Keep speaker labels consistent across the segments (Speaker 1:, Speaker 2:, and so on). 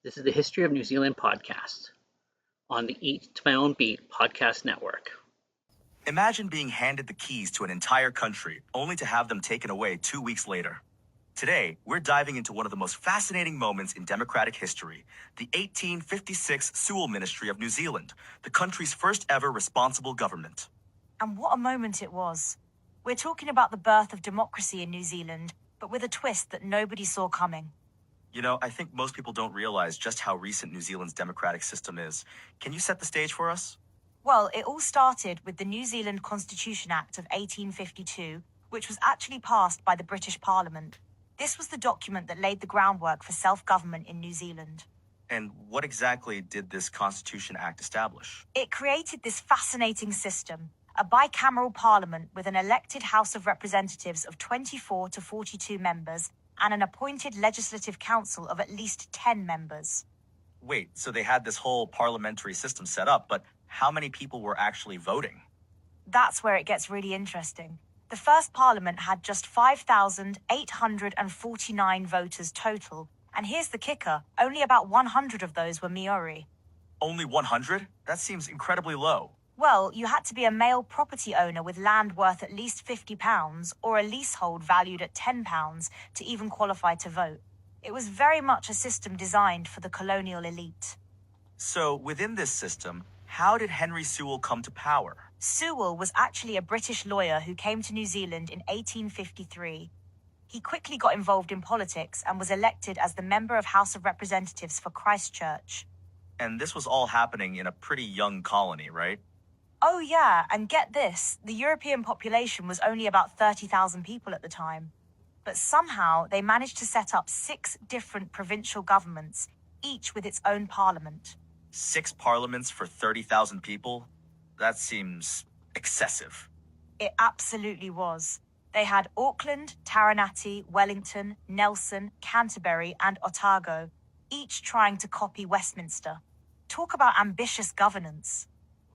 Speaker 1: This is the History of New Zealand podcast on the Eat to My Own Beat podcast network.
Speaker 2: Imagine being handed the keys to an entire country, only to have them taken away 2 weeks later. Today, we're diving into one of the most fascinating moments in democratic history, the 1856 Sewell Ministry of New Zealand, the country's first ever responsible government.
Speaker 3: And what a moment it was. We're talking about the birth of democracy in New Zealand, but with a twist that nobody saw coming.
Speaker 2: You know, I think most people don't realize just how recent New Zealand's democratic system is. Can you set the stage for us?
Speaker 3: Well, it all started with the New Zealand Constitution Act of 1852, which was actually passed by the British Parliament. This was the document that laid the groundwork for self-government in New Zealand.
Speaker 2: And what exactly did this Constitution Act establish?
Speaker 3: It created this fascinating system, a bicameral parliament with an elected House of Representatives of 24 to 42 members and an appointed legislative council of at least 10 members.
Speaker 2: Wait, so they had this whole parliamentary system set up, but how many people were actually voting?
Speaker 3: That's where it gets really interesting. The first parliament had just 5,849 voters total, and here's the kicker, only about 100 of those were Maori.
Speaker 2: Only 100? That seems incredibly low.
Speaker 3: Well, you had to be a male property owner with land worth at least £50 or a leasehold valued at £10 to even qualify to vote. It was very much a system designed for the colonial elite.
Speaker 2: So, within this system, how did Henry Sewell come to power?
Speaker 3: Sewell was actually a British lawyer who came to New Zealand in 1853. He quickly got involved in politics and was elected as the member of House of Representatives for Christchurch.
Speaker 2: And this was all happening in a pretty young colony, right?
Speaker 3: Oh yeah, and get this, the European population was only about 30,000 people at the time. But somehow they managed to set up 6 different provincial governments, each with its own parliament.
Speaker 2: 6 parliaments for 30,000 people? That seems excessive.
Speaker 3: It absolutely was. They had Auckland, Taranaki, Wellington, Nelson, Canterbury, and Otago, each trying to copy Westminster. Talk about ambitious governance.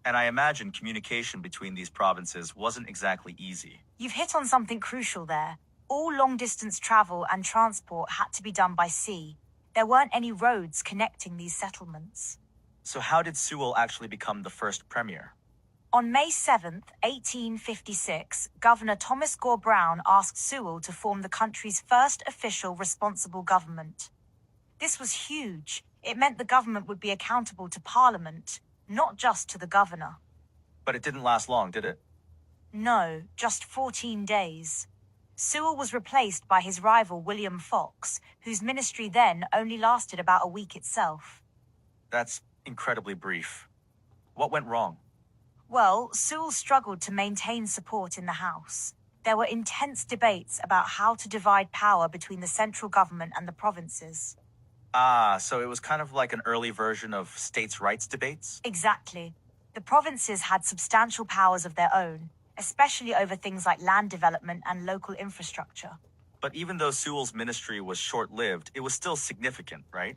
Speaker 2: And I imagine communication between these provinces wasn't exactly easy.
Speaker 3: You've hit on something crucial there. All long-distance travel and transport had to be done by sea. There weren't any roads connecting these settlements.
Speaker 2: So how did Sewell actually become the first premier?
Speaker 3: On May 7th, 1856, Governor Thomas Gore Browne asked Sewell to form the country's first official responsible government. This was huge. It meant the government would be accountable to Parliament, not just to the governor.
Speaker 2: But it didn't last long, did it?
Speaker 3: No, just 14 days. Sewell was replaced by his rival William Fox, whose ministry then only lasted about a week itself.
Speaker 2: That's incredibly brief. What went wrong?
Speaker 3: Well, Sewell struggled to maintain support in the House. There were intense debates about how to divide power between the central government and the provinces.
Speaker 2: So it was kind of like an early version of states' rights debates?
Speaker 3: Exactly. The provinces had substantial powers of their own, especially over things like land development and local infrastructure.
Speaker 2: But even though Sewell's ministry was short-lived, it was still significant, right?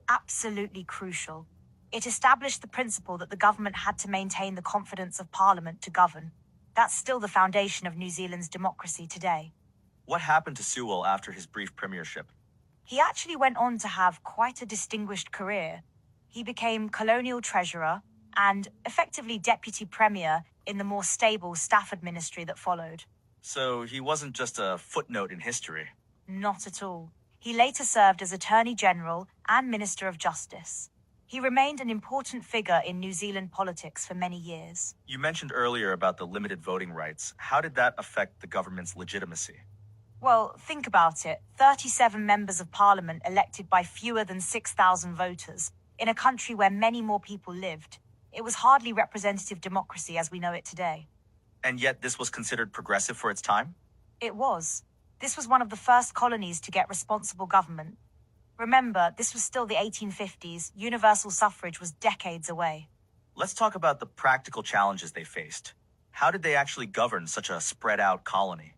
Speaker 3: Absolutely crucial. It established the principle that the government had to maintain the confidence of Parliament to govern. That's still the foundation of New Zealand's democracy today.
Speaker 2: What happened to Sewell after his brief premiership?
Speaker 3: He actually went on to have quite a distinguished career. He became colonial treasurer and effectively deputy premier in the more stable Stafford ministry that followed.
Speaker 2: So he wasn't just a footnote in history.
Speaker 3: Not at all. He later served as Attorney General and Minister of Justice. He remained an important figure in New Zealand politics for many years.
Speaker 2: You mentioned earlier about the limited voting rights. How did that affect the government's legitimacy?
Speaker 3: Well, think about it. 37 members of Parliament elected by fewer than 6,000 voters in a country where many more people lived. It was hardly representative democracy as we know it today.
Speaker 2: And yet this was considered progressive for its time?
Speaker 3: It was. This was one of the first colonies to get responsible government. Remember, this was still the 1850s. Universal suffrage was decades away.
Speaker 2: Let's talk about the practical challenges they faced. How did they actually govern such a spread-out colony?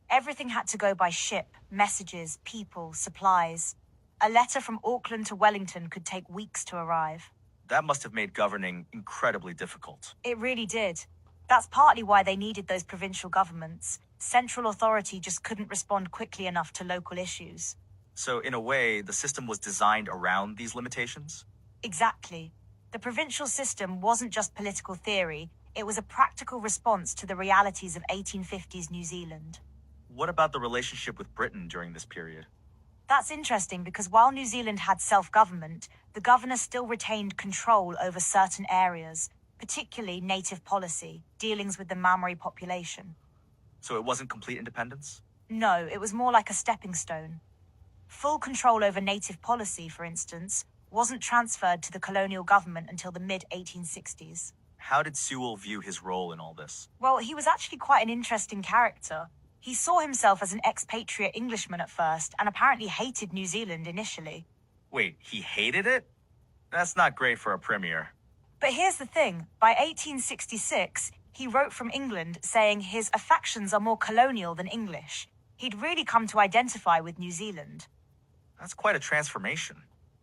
Speaker 3: Everything had to go by ship, messages, people, supplies. A letter from Auckland to Wellington could take weeks to arrive.
Speaker 2: That must have made governing incredibly difficult.
Speaker 3: It really did. That's partly why they needed those provincial governments. Central authority just couldn't respond quickly enough to local issues.
Speaker 2: So, in a way, the system was designed around these limitations?
Speaker 3: Exactly. The provincial system wasn't just political theory, it was a practical response to the realities of 1850s New Zealand.
Speaker 2: What about the relationship with Britain during this period?
Speaker 3: That's interesting because while New Zealand had self-government, the governor still retained control over certain areas, particularly native policy, dealings with the Maori population.
Speaker 2: So it wasn't complete independence?
Speaker 3: No, it was more like a stepping stone. Full control over native policy, for instance, wasn't transferred to the colonial government until the mid-1860s.
Speaker 2: How did Sewell view his role in all this?
Speaker 3: Well, he was actually quite an interesting character. He saw himself as an expatriate Englishman at first and apparently hated New Zealand initially.
Speaker 2: Wait, he hated it? That's not great for a premier.
Speaker 3: But here's the thing, by 1866, he wrote from England saying his affections are more colonial than English. He'd really come to identify with New Zealand.
Speaker 2: That's quite a transformation.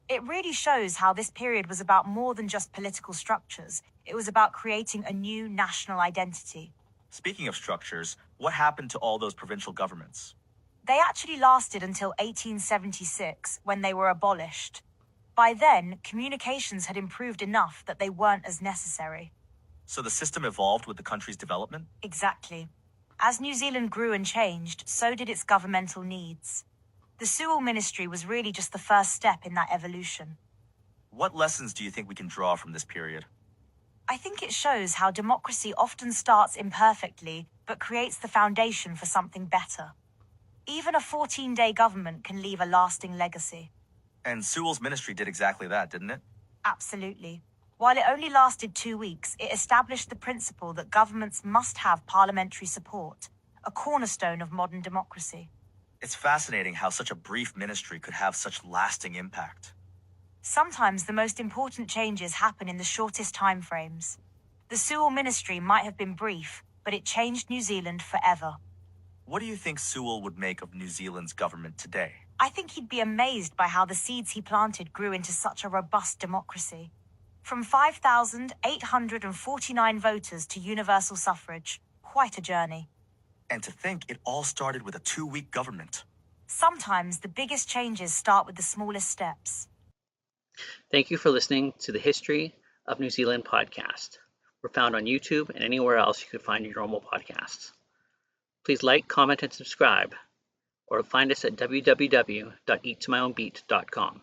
Speaker 3: It really shows how this period was about more than just political structures. It was about creating a new national identity.
Speaker 2: Speaking of structures, what happened to all those provincial governments?
Speaker 3: They actually lasted until 1876, when they were abolished. By then, communications had improved enough that they weren't as necessary.
Speaker 2: So the system evolved with the country's development?
Speaker 3: Exactly. As New Zealand grew and changed, so did its governmental needs. The Sewell Ministry was really just the first step in that evolution.
Speaker 2: What lessons do you think we can draw from this period?
Speaker 3: I think it shows how democracy often starts imperfectly, but creates the foundation for something better. Even a 14-day government can leave a lasting legacy.
Speaker 2: And Sewell's ministry did exactly that, didn't it?
Speaker 3: Absolutely. While it only lasted 2 weeks, it established the principle that governments must have parliamentary support, a cornerstone of modern democracy.
Speaker 2: It's fascinating how such a brief ministry could have such lasting impact.
Speaker 3: Sometimes the most important changes happen in the shortest time frames. The Sewell Ministry might have been brief, but it changed New Zealand forever.
Speaker 2: What do you think Sewell would make of New Zealand's government today?
Speaker 3: I think he'd be amazed by how the seeds he planted grew into such a robust democracy. From 5,849 voters to universal suffrage, quite a journey.
Speaker 2: And to think it all started with a 2-week government.
Speaker 3: Sometimes the biggest changes start with the smallest steps.
Speaker 1: Thank you for listening to the History of New Zealand podcast. We're found on YouTube and anywhere else you could find your normal podcasts. Please like, comment, and subscribe, or find us at www.eattomyownbeat.com.